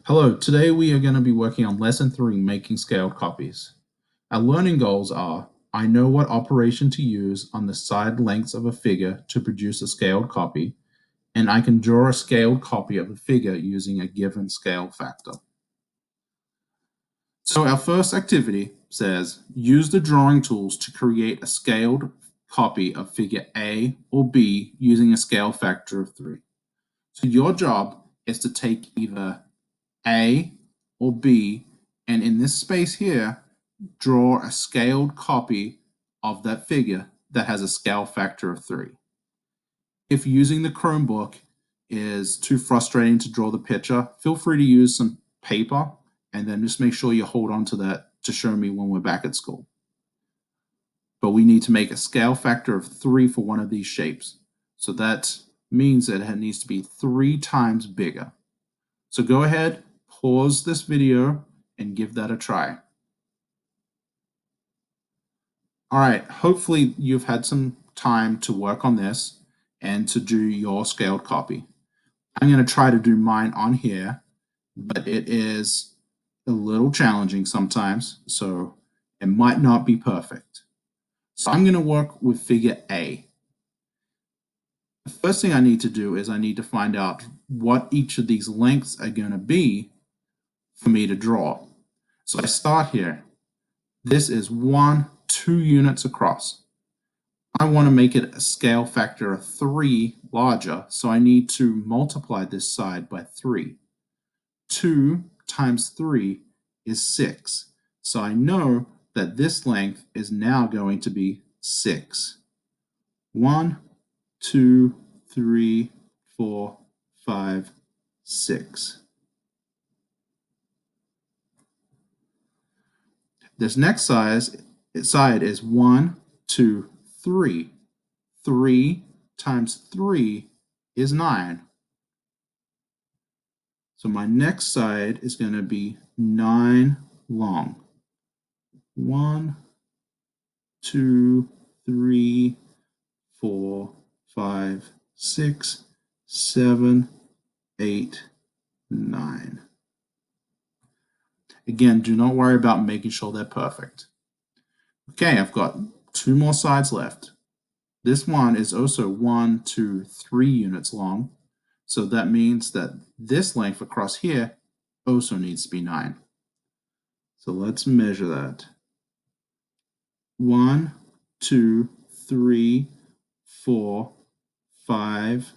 Hello, today we are going to be working on Lesson 3, Making Scaled Copies. Our learning goals are, I know what operation to use on the side lengths of a figure to produce a scaled copy, and I can draw a scaled copy of a figure using a given scale factor. So our first activity says, use the drawing tools to create a scaled copy of figure A or B using a scale factor of 3. So your job is to take either A or B, and in this space here, draw a scaled copy of that figure that has a scale factor of 3. If using the Chromebook is too frustrating to draw the picture, feel free to use some paper and then just make sure you hold on to that to show me when we're back at school. But we need to make a scale factor of 3 for one of these shapes. So that means that it needs to be 3 times bigger. So go ahead, pause this video and give that a try. All right, hopefully you've had some time to work on this and to do your scaled copy. I'm going to try to do mine on here, but it is a little challenging sometimes, so it might not be perfect. So I'm going to work with figure A. The first thing I need to do is I need to find out what each of these lengths are going to be for me to draw. So I start here. This is 2 units across. I want to make it a scale factor of 3 larger, so I need to multiply this side by 3. 2 times 3 is 6. So I know that this length is now going to be 6. 1, 2, 3, 4, 5, 6. This next side is 1, 2, 3. 3 times 3 is 9. So my next side is going to be 9 long. 1, 2, 3, 4, 5, 6, 7, 8, 9. Again, do not worry about making sure they're perfect. Okay, I've got 2 more sides left. This one is also 1, 2, 3 units long. So that means that this length across here also needs to be 9. So let's measure that. 1, 2, 3, 4, 5,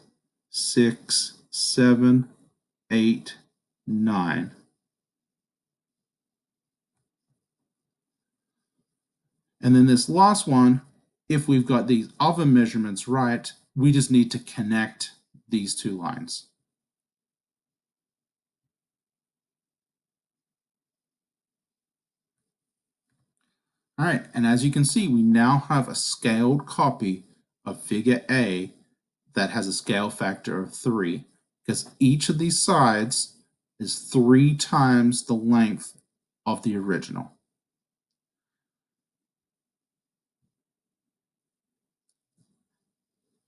6, 7, 8, 9. And then this last one, if we've got these other measurements right, we just need to connect these 2 lines. All right, and as you can see, we now have a scaled copy of figure A that has a scale factor of 3, because each of these sides is 3 times the length of the original.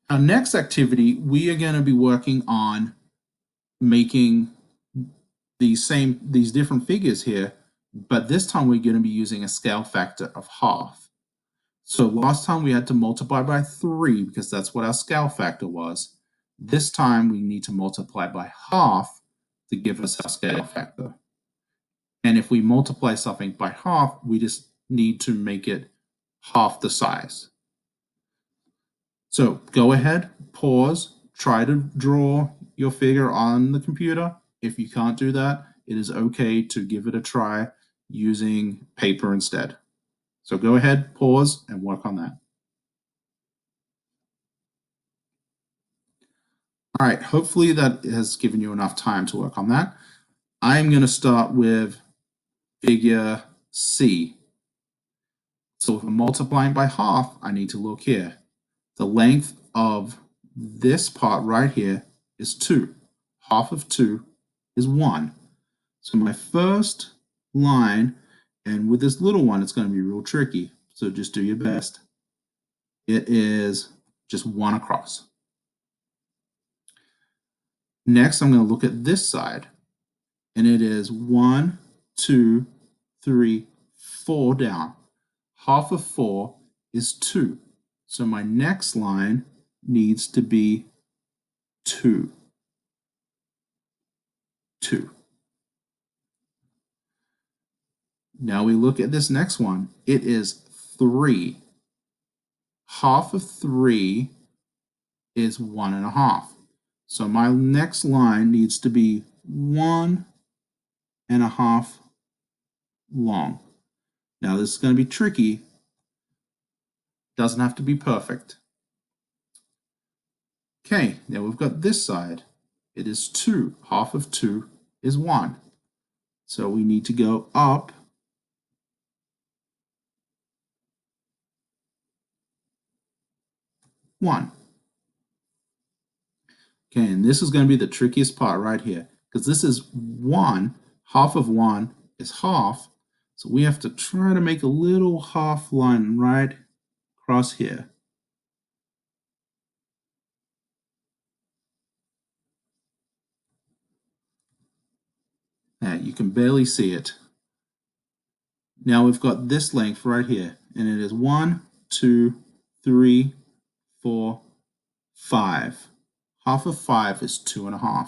Our next activity, we are going to be working on making these different figures here, but this time we're going to be using a scale factor of half. So last time we had to multiply by 3 because that's what our scale factor was. This time we need to multiply by half to give us our scale factor. And if we multiply something by half, we just need to make it half the size. So go ahead, pause, try to draw your figure on the computer. If you can't do that, it is okay to give it a try using paper instead. So go ahead, pause, and work on that. All right, hopefully that has given you enough time to work on that. I'm going to start with figure C. So if I'm multiplying by half, I need to look here. The length of this part right here is 2. Half of 2 is 1. So my first line, and with this little one, it's going to be real tricky. So just do your best. It is just 1 across. Next, I'm going to look at this side. and it is 1, 2, 3, 4 down. Half of 4 is 2. So my next line needs to be 2. 2. Now we look at this next one. It is 3. Half of 3 is 1.5. So my next line needs to be 1.5 long. Now this is going to be tricky. Doesn't have to be perfect. Okay, now we've got this side. It is 2. Half of 2 is 1. So we need to go up 1. Okay, and this is going to be the trickiest part right here, because this is 1. Half of 1 is half. So we have to try to make a little half line right across here. Now you can barely see it. Now we've got this length right here, and it is 1, 2, 3, 4, 5. Half of 5 is 2.5.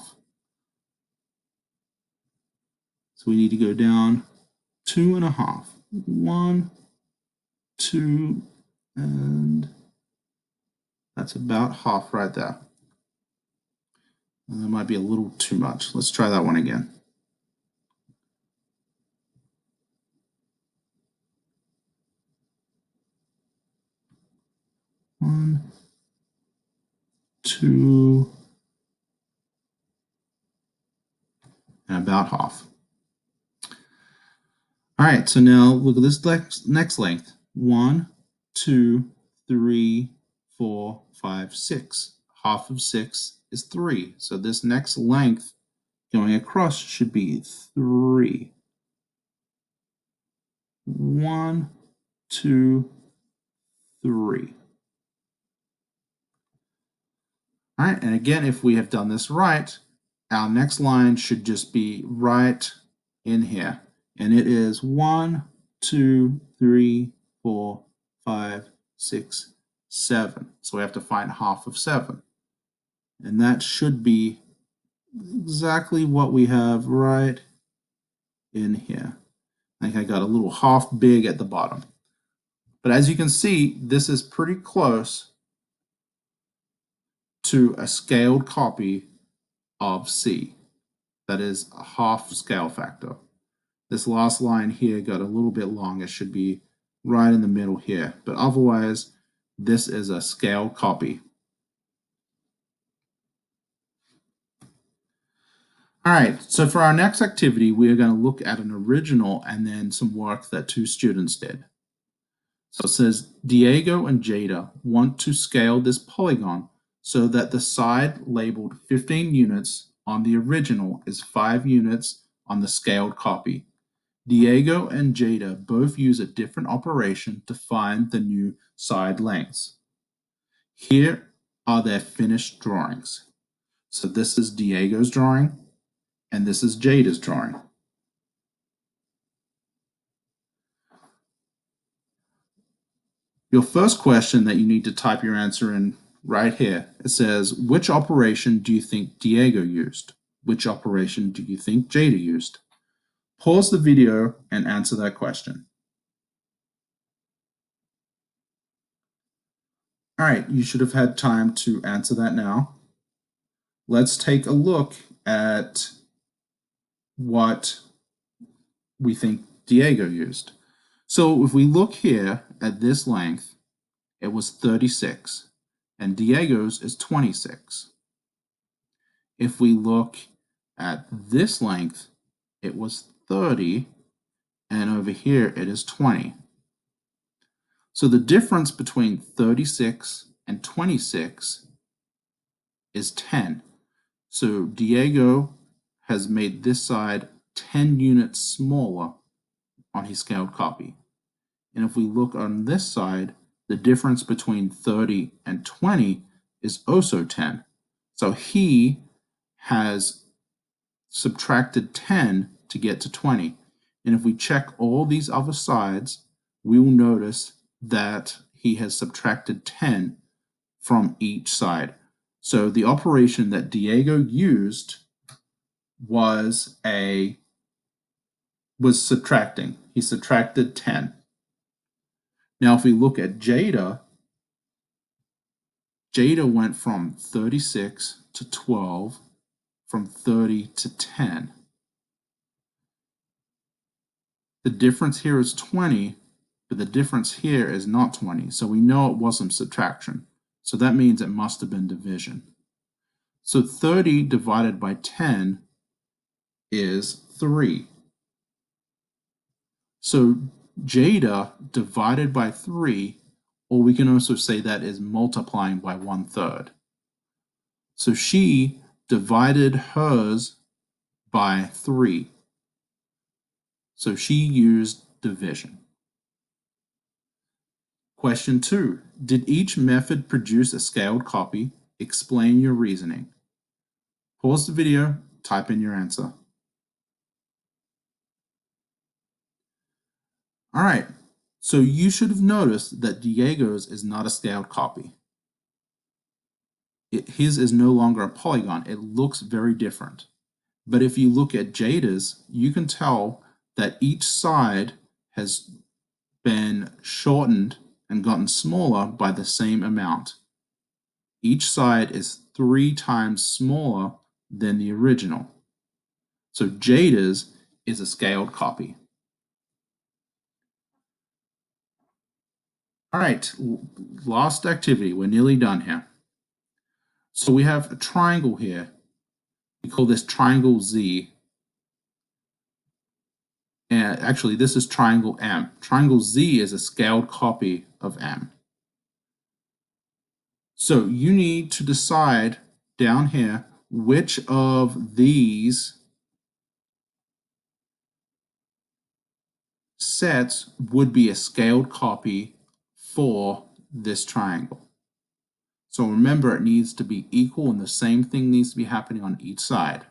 So we need to go down 2.5. 1, 2, and that's about half right there. And that might be a little too much. Let's try that one again. 1, 2, and about half. All right, so now look at this next length. 1, 2, 3, 4, 5, 6. Half of 6 is 3. So this next length going across should be 3. 1, 2, 3. All right, and again, if we have done this right, our next line should just be right in here. And it is 1, 2, 3, 4, 5, 6, 7. So we have to find half of 7. And that should be exactly what we have right in here. I think I got a little half big at the bottom. But as you can see, this is pretty close to a scaled copy of C. That is a half scale factor. This last line here got a little bit long. It should be right in the middle here. But otherwise, this is a scale copy. All right, so for our next activity, we are going to look at an original and then some work that 2 students did. So it says, Diego and Jada want to scale this polygon so that the side labeled 15 units on the original is 5 units on the scaled copy. Diego and Jada both use a different operation to find the new side lengths. Here are their finished drawings. So this is Diego's drawing, and this is Jada's drawing. Your first question that you need to type your answer in right here, it says, which operation do you think Diego used? Which operation do you think Jada used? Pause the video and answer that question. All right, you should have had time to answer that now. Let's take a look at what we think Diego used. So if we look here at this length, it was 36, and Diego's is 26. If we look at this length, it was 30, and over here it is 20. So the difference between 36 and 26 is 10. So Diego has made this side 10 units smaller on his scaled copy. And if we look on this side, the difference between 30 and 20 is also 10. So he has subtracted 10 to get to 20. And if we check all these other sides, we will notice that he has subtracted 10 from each side. So the operation that Diego used was subtracting. He subtracted 10. Now if we look at Jada went from 36 to 12, from 30 to 10. The difference here is 20, but the difference here is not 20, so we know it wasn't subtraction. So that means it must have been division. So 30 divided by 10 is 3. So Jada divided by 3, or we can also say that is multiplying by 1/3. So she divided hers by 3. So she used division. Question 2. Did each method produce a scaled copy? Explain your reasoning. Pause the video, type in your answer. All right, so you should have noticed that Diego's is not a scaled copy. His is no longer a polygon. It looks very different. But if you look at Jada's, you can tell that each side has been shortened and gotten smaller by the same amount. Each side is 3 times smaller than the original. So Jada's is a scaled copy. All right, last activity. We're nearly done here. So we have a triangle here. We call this triangle Z. And actually, this is triangle M. Triangle Z is a scaled copy of M. So you need to decide down here which of these sets would be a scaled copy for this triangle. So remember, it needs to be equal and the same thing needs to be happening on each side.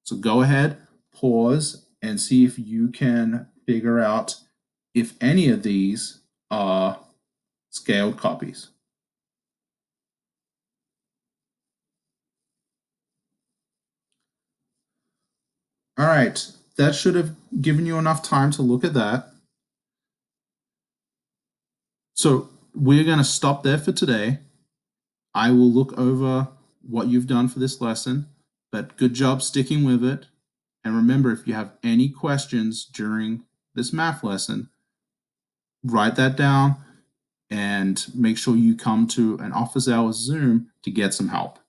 So go ahead, pause, and see if you can figure out if any of these are scaled copies. All right, that should have given you enough time to look at that. So we're going to stop there for today. I will look over what you've done for this lesson, but good job sticking with it. And remember, if you have any questions during this math lesson, write that down and make sure you come to an office hours Zoom to get some help.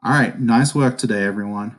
All right, nice work today, everyone.